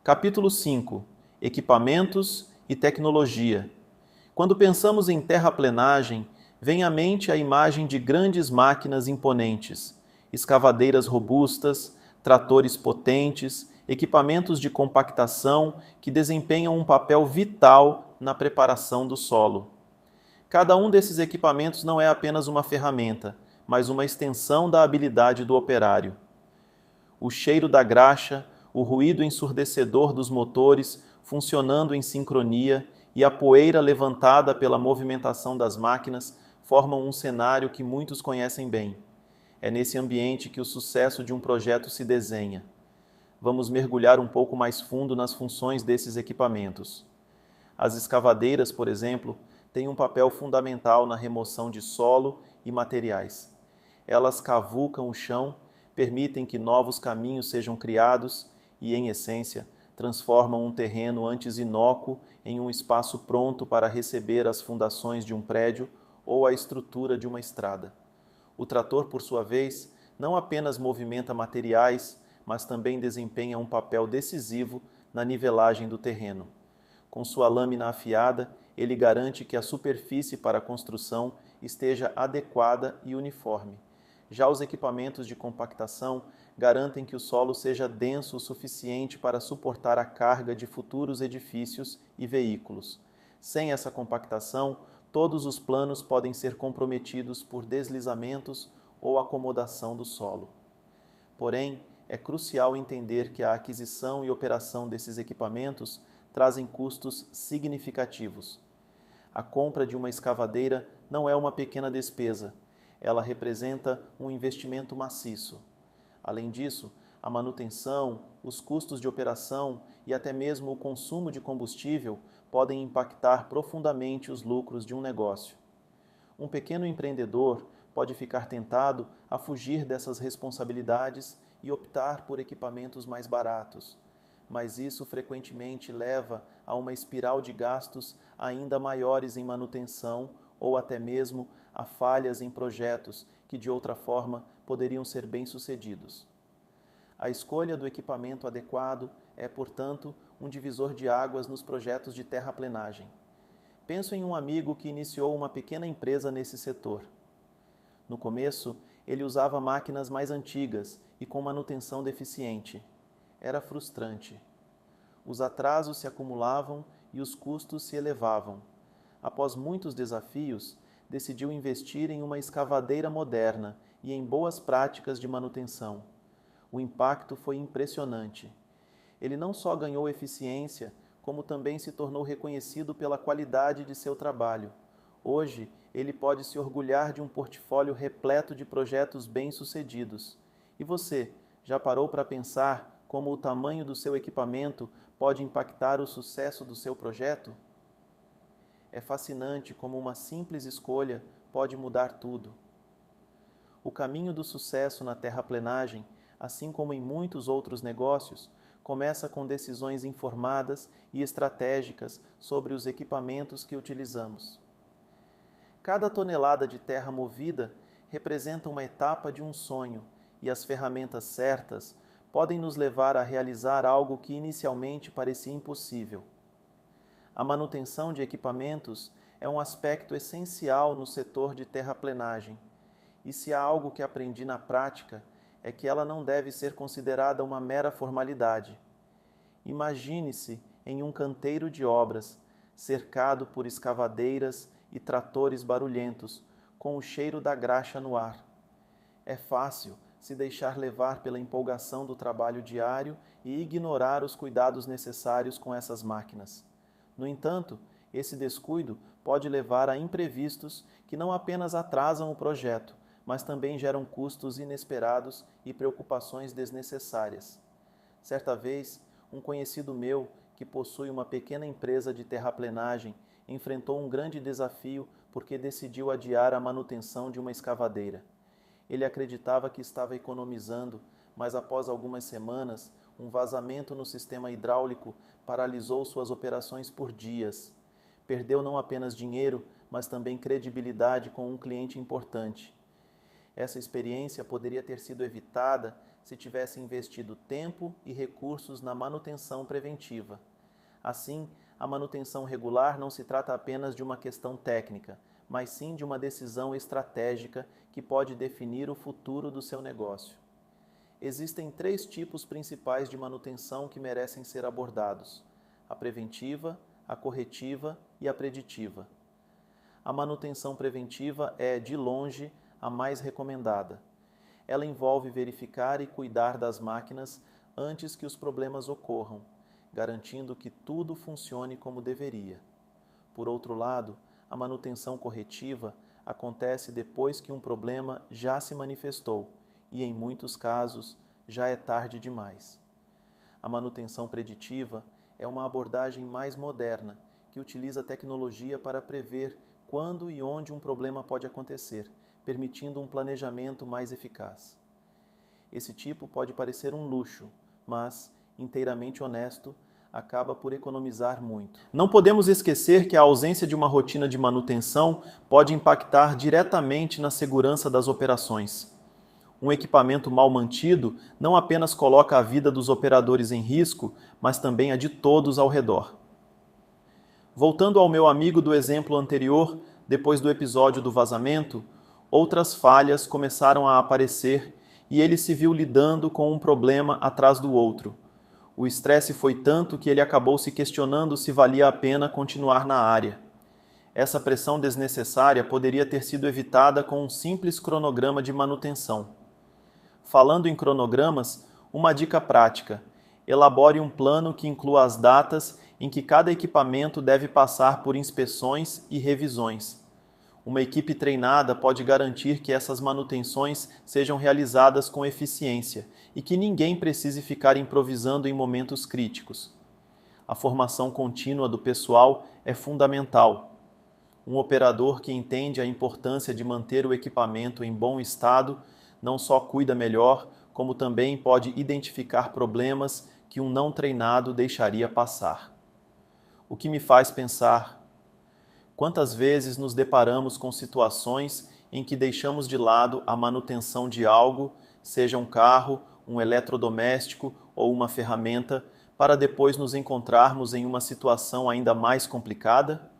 Capítulo 5. Equipamentos e tecnologia. Quando pensamos em terraplenagem, vem à mente a imagem de grandes máquinas imponentes, escavadeiras robustas, tratores potentes, equipamentos de compactação que desempenham um papel vital na preparação do solo. Cada um desses equipamentos não é apenas uma ferramenta, mas uma extensão da habilidade do operário. O cheiro da graxa, o ruído ensurdecedor dos motores funcionando em sincronia e a poeira levantada pela movimentação das máquinas formam um cenário que muitos conhecem bem. É nesse ambiente que o sucesso de um projeto se desenha. Vamos mergulhar um pouco mais fundo nas funções desses equipamentos. As escavadeiras, por exemplo, têm um papel fundamental na remoção de solo e materiais. Elas cavucam o chão, permitem que novos caminhos sejam criados e, em essência, transformam um terreno antes inócuo em um espaço pronto para receber as fundações de um prédio ou a estrutura de uma estrada. O trator, por sua vez, não apenas movimenta materiais, mas também desempenha um papel decisivo na nivelagem do terreno. Com sua lâmina afiada, ele garante que a superfície para a construção esteja adequada e uniforme. Já os equipamentos de compactação garantem que o solo seja denso o suficiente para suportar a carga de futuros edifícios e veículos. Sem essa compactação, todos os planos podem ser comprometidos por deslizamentos ou acomodação do solo. Porém, é crucial entender que a aquisição e operação desses equipamentos trazem custos significativos. A compra de uma escavadeira não é uma pequena despesa. Ela representa um investimento maciço. Além disso, a manutenção, os custos de operação e até mesmo o consumo de combustível podem impactar profundamente os lucros de um negócio. Um pequeno empreendedor pode ficar tentado a fugir dessas responsabilidades e optar por equipamentos mais baratos, mas isso frequentemente leva a uma espiral de gastos ainda maiores em manutenção ou até mesmo a falhas em projetos que de outra forma poderiam ser bem-sucedidos. A escolha do equipamento adequado é, portanto, um divisor de águas nos projetos de terraplenagem. Penso em um amigo que iniciou uma pequena empresa nesse setor. No começo, ele usava máquinas mais antigas e com manutenção deficiente. Era frustrante. Os atrasos se acumulavam e os custos se elevavam. Após muitos desafios, decidiu investir em uma escavadeira moderna e em boas práticas de manutenção. O impacto foi impressionante. Ele não só ganhou eficiência, como também se tornou reconhecido pela qualidade de seu trabalho. Hoje, ele pode se orgulhar de um portfólio repleto de projetos bem-sucedidos. E você, já parou para pensar como o tamanho do seu equipamento pode impactar o sucesso do seu projeto? É fascinante como uma simples escolha pode mudar tudo. O caminho do sucesso na terraplenagem, assim como em muitos outros negócios, começa com decisões informadas e estratégicas sobre os equipamentos que utilizamos. Cada tonelada de terra movida representa uma etapa de um sonho, e as ferramentas certas podem nos levar a realizar algo que inicialmente parecia impossível. A manutenção de equipamentos é um aspecto essencial no setor de terraplenagem, e se há algo que aprendi na prática, é que ela não deve ser considerada uma mera formalidade. Imagine-se em um canteiro de obras, cercado por escavadeiras e tratores barulhentos, com o cheiro da graxa no ar. É fácil se deixar levar pela empolgação do trabalho diário e ignorar os cuidados necessários com essas máquinas. No entanto, esse descuido pode levar a imprevistos que não apenas atrasam o projeto, mas também geram custos inesperados e preocupações desnecessárias. Certa vez, um conhecido meu, que possui uma pequena empresa de terraplenagem, enfrentou um grande desafio porque decidiu adiar a manutenção de uma escavadeira. Ele acreditava que estava economizando, mas após algumas semanas, um vazamento no sistema hidráulico paralisou suas operações por dias. Perdeu não apenas dinheiro, mas também credibilidade com um cliente importante. Essa experiência poderia ter sido evitada se tivesse investido tempo e recursos na manutenção preventiva. Assim, a manutenção regular não se trata apenas de uma questão técnica, mas sim de uma decisão estratégica que pode definir o futuro do seu negócio. Existem 3 tipos principais de manutenção que merecem ser abordados: a preventiva, a corretiva e a preditiva. A manutenção preventiva é, de longe, a mais recomendada. Ela envolve verificar e cuidar das máquinas antes que os problemas ocorram, garantindo que tudo funcione como deveria. Por outro lado, a manutenção corretiva acontece depois que um problema já se manifestou e, em muitos casos, já é tarde demais. A manutenção preditiva é uma abordagem mais moderna que utiliza a tecnologia para prever quando e onde um problema pode acontecer, permitindo um planejamento mais eficaz. Esse tipo pode parecer um luxo, mas, inteiramente honesto, acaba por economizar muito. Não podemos esquecer que a ausência de uma rotina de manutenção pode impactar diretamente na segurança das operações. Um equipamento mal mantido não apenas coloca a vida dos operadores em risco, mas também a de todos ao redor. Voltando ao meu amigo do exemplo anterior, depois do episódio do vazamento, outras falhas começaram a aparecer e ele se viu lidando com um problema atrás do outro. O estresse foi tanto que ele acabou se questionando se valia a pena continuar na área. Essa pressão desnecessária poderia ter sido evitada com um simples cronograma de manutenção. Falando em cronogramas, uma dica prática: elabore um plano que inclua as datas em que cada equipamento deve passar por inspeções e revisões. Uma equipe treinada pode garantir que essas manutenções sejam realizadas com eficiência e que ninguém precise ficar improvisando em momentos críticos. A formação contínua do pessoal é fundamental. Um operador que entende a importância de manter o equipamento em bom estado não só cuida melhor, como também pode identificar problemas que um não treinado deixaria passar. O que me faz pensar: quantas vezes nos deparamos com situações em que deixamos de lado a manutenção de algo, seja um carro, um eletrodoméstico ou uma ferramenta, para depois nos encontrarmos em uma situação ainda mais complicada?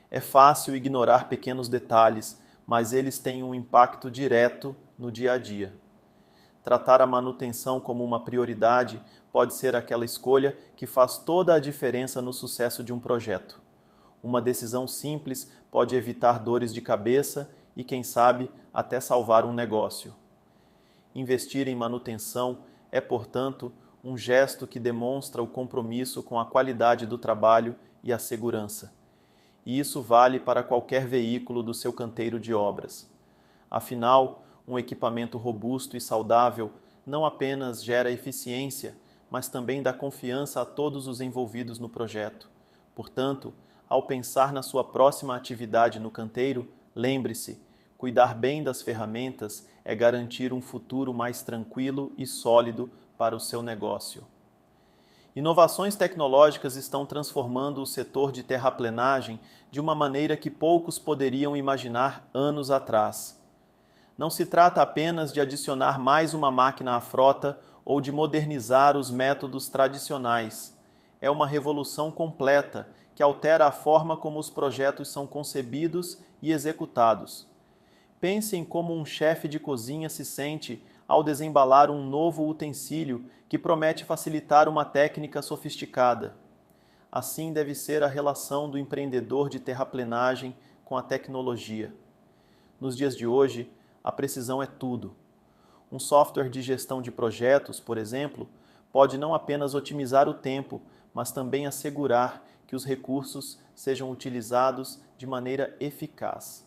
É fácil ignorar pequenos detalhes, mas eles têm um impacto direto no dia a dia. Tratar a manutenção como uma prioridade pode ser aquela escolha que faz toda a diferença no sucesso de um projeto. Uma decisão simples pode evitar dores de cabeça e, quem sabe, até salvar um negócio. Investir em manutenção é, portanto, um gesto que demonstra o compromisso com a qualidade do trabalho e a segurança. E isso vale para qualquer veículo do seu canteiro de obras. Afinal, um equipamento robusto e saudável não apenas gera eficiência, mas também dá confiança a todos os envolvidos no projeto. Portanto, ao pensar na sua próxima atividade no canteiro, lembre-se: cuidar bem das ferramentas é garantir um futuro mais tranquilo e sólido para o seu negócio. Inovações tecnológicas estão transformando o setor de terraplenagem de uma maneira que poucos poderiam imaginar anos atrás. Não se trata apenas de adicionar mais uma máquina à frota ou de modernizar os métodos tradicionais. É uma revolução completa que altera a forma como os projetos são concebidos e executados. Pense em como um chefe de cozinha se sente ao desembalar um novo utensílio que promete facilitar uma técnica sofisticada. Assim deve ser a relação do empreendedor de terraplenagem com a tecnologia. Nos dias de hoje, a precisão é tudo. Um software de gestão de projetos, por exemplo, pode não apenas otimizar o tempo, mas também assegurar que os recursos sejam utilizados de maneira eficaz.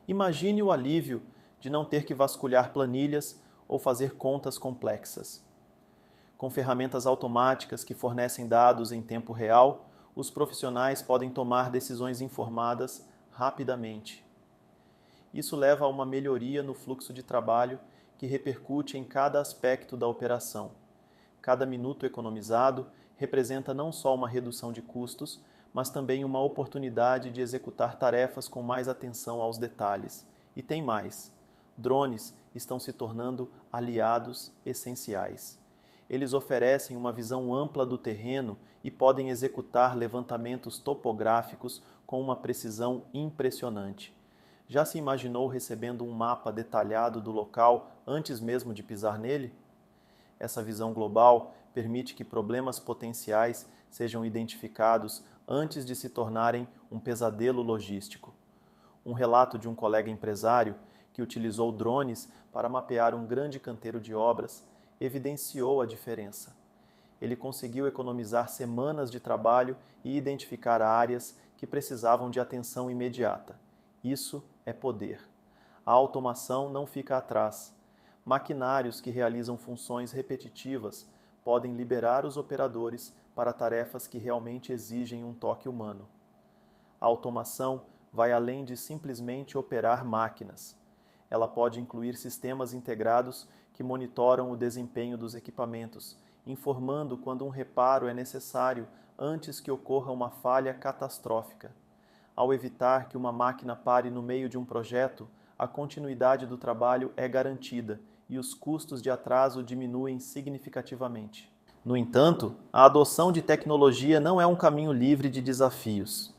Imagine o alívio de não ter que vasculhar planilhas ou fazer contas complexas. Com ferramentas automáticas que fornecem dados em tempo real, os profissionais podem tomar decisões informadas rapidamente. Isso leva a uma melhoria no fluxo de trabalho que repercute em cada aspecto da operação. Cada minuto economizado representa não só uma redução de custos, mas também uma oportunidade de executar tarefas com mais atenção aos detalhes. E tem mais. drones estão se tornando aliados essenciais. Eles oferecem uma visão ampla do terreno e podem executar levantamentos topográficos com uma precisão impressionante. Já se imaginou recebendo um mapa detalhado do local antes mesmo de pisar nele? Essa visão global permite que problemas potenciais sejam identificados antes de se tornarem um pesadelo logístico. Um relato de um colega empresário que utilizou drones para mapear um grande canteiro de obras evidenciou a diferença. Ele conseguiu economizar semanas de trabalho e identificar áreas que precisavam de atenção imediata. Isso é poder. A automação não fica atrás. Maquinários que realizam funções repetitivas podem liberar os operadores para tarefas que realmente exigem um toque humano. A automação vai além de simplesmente operar máquinas. Ela pode incluir sistemas integrados que monitoram o desempenho dos equipamentos, informando quando um reparo é necessário antes que ocorra uma falha catastrófica. Ao evitar que uma máquina pare no meio de um projeto, a continuidade do trabalho é garantida e os custos de atraso diminuem significativamente. No entanto, a adoção de tecnologia não é um caminho livre de desafios.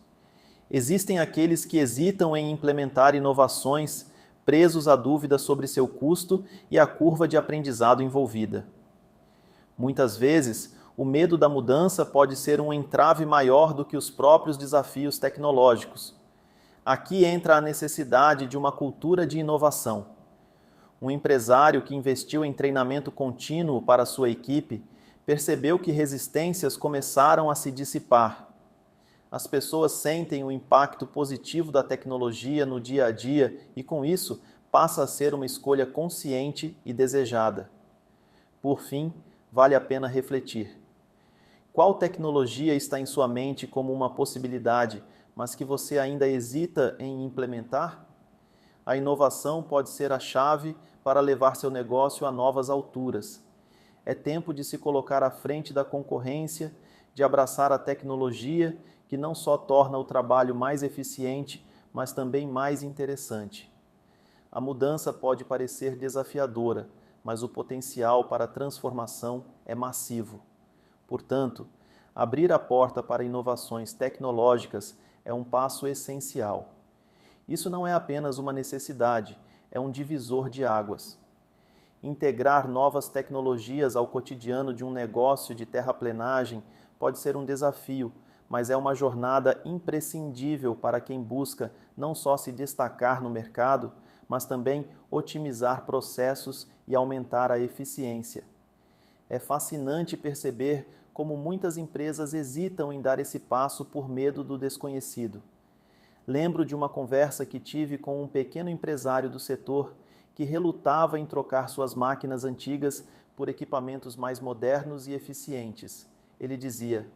Existem aqueles que hesitam em implementar inovações, presos à dúvida sobre seu custo e a curva de aprendizado envolvida. Muitas vezes, o medo da mudança pode ser um entrave maior do que os próprios desafios tecnológicos. Aqui entra a necessidade de uma cultura de inovação. Um empresário que investiu em treinamento contínuo para sua equipe percebeu que resistências começaram a se dissipar. As pessoas sentem o impacto positivo da tecnologia no dia a dia e, com isso, passa a ser uma escolha consciente e desejada. Por fim, vale a pena refletir. Qual tecnologia está em sua mente como uma possibilidade, mas que você ainda hesita em implementar? A inovação pode ser a chave para levar seu negócio a novas alturas. É tempo de se colocar à frente da concorrência, de abraçar a tecnologia que não só torna o trabalho mais eficiente, mas também mais interessante. A mudança pode parecer desafiadora, mas o potencial para a transformação é massivo. Portanto, abrir a porta para inovações tecnológicas é um passo essencial. Isso não é apenas uma necessidade, é um divisor de águas. Integrar novas tecnologias ao cotidiano de um negócio de terraplenagem pode ser um desafio, mas é uma jornada imprescindível para quem busca não só se destacar no mercado, mas também otimizar processos e aumentar a eficiência. É fascinante perceber como muitas empresas hesitam em dar esse passo por medo do desconhecido. Lembro de uma conversa que tive com um pequeno empresário do setor que relutava em trocar suas máquinas antigas por equipamentos mais modernos e eficientes. Ele dizia: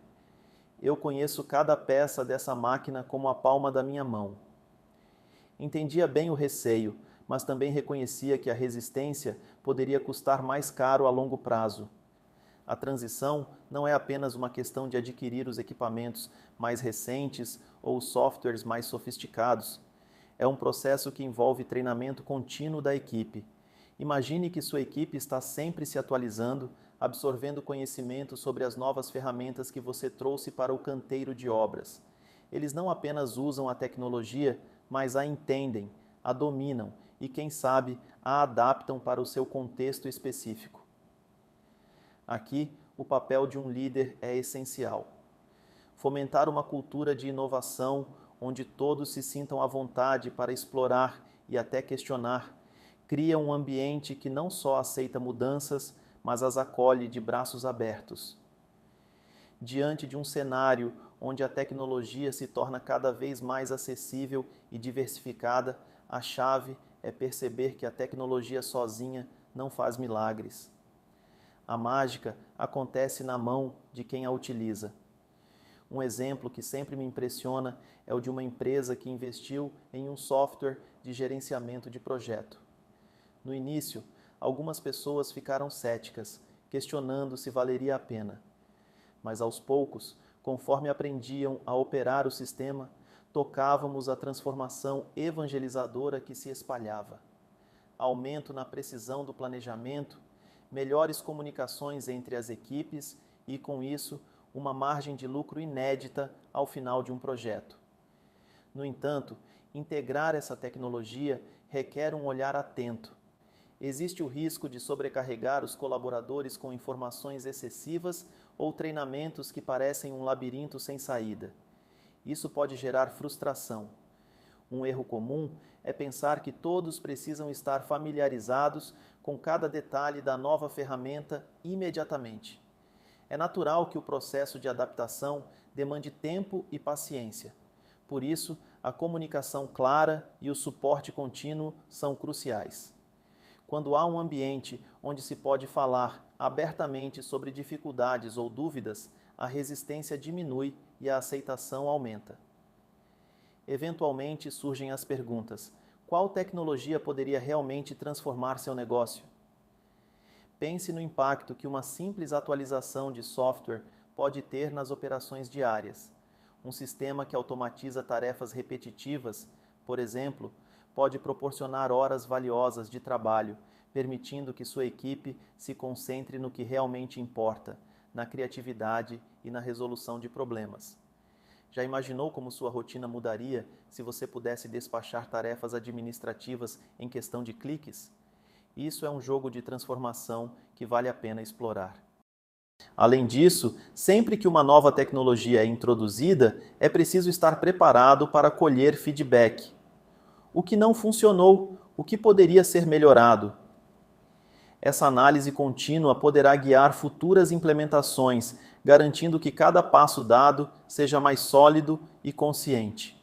"Eu conheço cada peça dessa máquina como a palma da minha mão." Entendia bem o receio, mas também reconhecia que a resistência poderia custar mais caro a longo prazo. A transição não é apenas uma questão de adquirir os equipamentos mais recentes ou os softwares mais sofisticados. É um processo que envolve treinamento contínuo da equipe. Imagine que sua equipe está sempre se atualizando, absorvendo conhecimento sobre as novas ferramentas que você trouxe para o canteiro de obras. Eles não apenas usam a tecnologia, mas a entendem, a dominam e, quem sabe, a adaptam para o seu contexto específico. Aqui, o papel de um líder é essencial. Fomentar uma cultura de inovação onde todos se sintam à vontade para explorar e até questionar, cria um ambiente que não só aceita mudanças, mas as acolhe de braços abertos. Diante de um cenário onde a tecnologia se torna cada vez mais acessível e diversificada, a chave é perceber que a tecnologia sozinha não faz milagres. A mágica acontece na mão de quem a utiliza. Um exemplo que sempre me impressiona é o de uma empresa que investiu em um software de gerenciamento de projeto. No início, algumas pessoas ficaram céticas, questionando se valeria a pena. Mas aos poucos, conforme aprendiam a operar o sistema, tocávamos a transformação evangelizadora que se espalhava. aumento na precisão do planejamento, melhores comunicações entre as equipes e, com isso, uma margem de lucro inédita ao final de um projeto. No entanto, integrar essa tecnologia requer um olhar atento. Existe o risco de sobrecarregar os colaboradores com informações excessivas ou treinamentos que parecem um labirinto sem saída. Isso pode gerar frustração. Um erro comum é pensar que todos precisam estar familiarizados com cada detalhe da nova ferramenta imediatamente. É natural que o processo de adaptação demande tempo e paciência. Por isso, a comunicação clara e o suporte contínuo são cruciais. Quando há um ambiente onde se pode falar abertamente sobre dificuldades ou dúvidas, a resistência diminui e a aceitação aumenta. Eventualmente surgem as perguntas: qual tecnologia poderia realmente transformar seu negócio? Pense no impacto que uma simples atualização de software pode ter nas operações diárias. Um sistema que automatiza tarefas repetitivas, por exemplo, pode proporcionar horas valiosas de trabalho, permitindo que sua equipe se concentre no que realmente importa, na criatividade e na resolução de problemas. Já imaginou como sua rotina mudaria se você pudesse despachar tarefas administrativas em questão de cliques? Isso é um jogo de transformação que vale a pena explorar. Além disso, sempre que uma nova tecnologia é introduzida, é preciso estar preparado para colher feedback. O que não funcionou? O que poderia ser melhorado? Essa análise contínua poderá guiar futuras implementações, garantindo que cada passo dado seja mais sólido e consciente.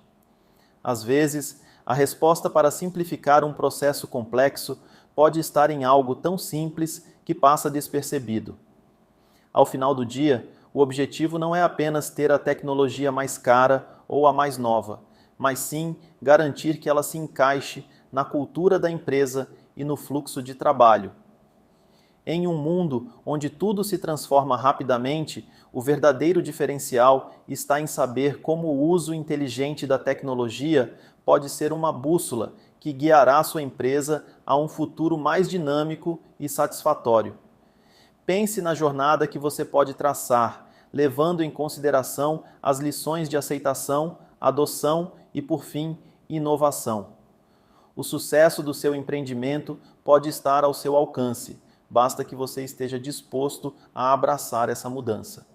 Às vezes, a resposta para simplificar um processo complexo pode estar em algo tão simples que passa despercebido. Ao final do dia, o objetivo não é apenas ter a tecnologia mais cara ou a mais nova, mas sim garantir que ela se encaixe na cultura da empresa e no fluxo de trabalho. Em um mundo onde tudo se transforma rapidamente, o verdadeiro diferencial está em saber como o uso inteligente da tecnologia pode ser uma bússola que guiará sua empresa a um futuro mais dinâmico e satisfatório. Pense na jornada que você pode traçar, levando em consideração as lições de aceitação, adoção e, por fim, inovação. O sucesso do seu empreendimento pode estar ao seu alcance. Basta que você esteja disposto a abraçar essa mudança.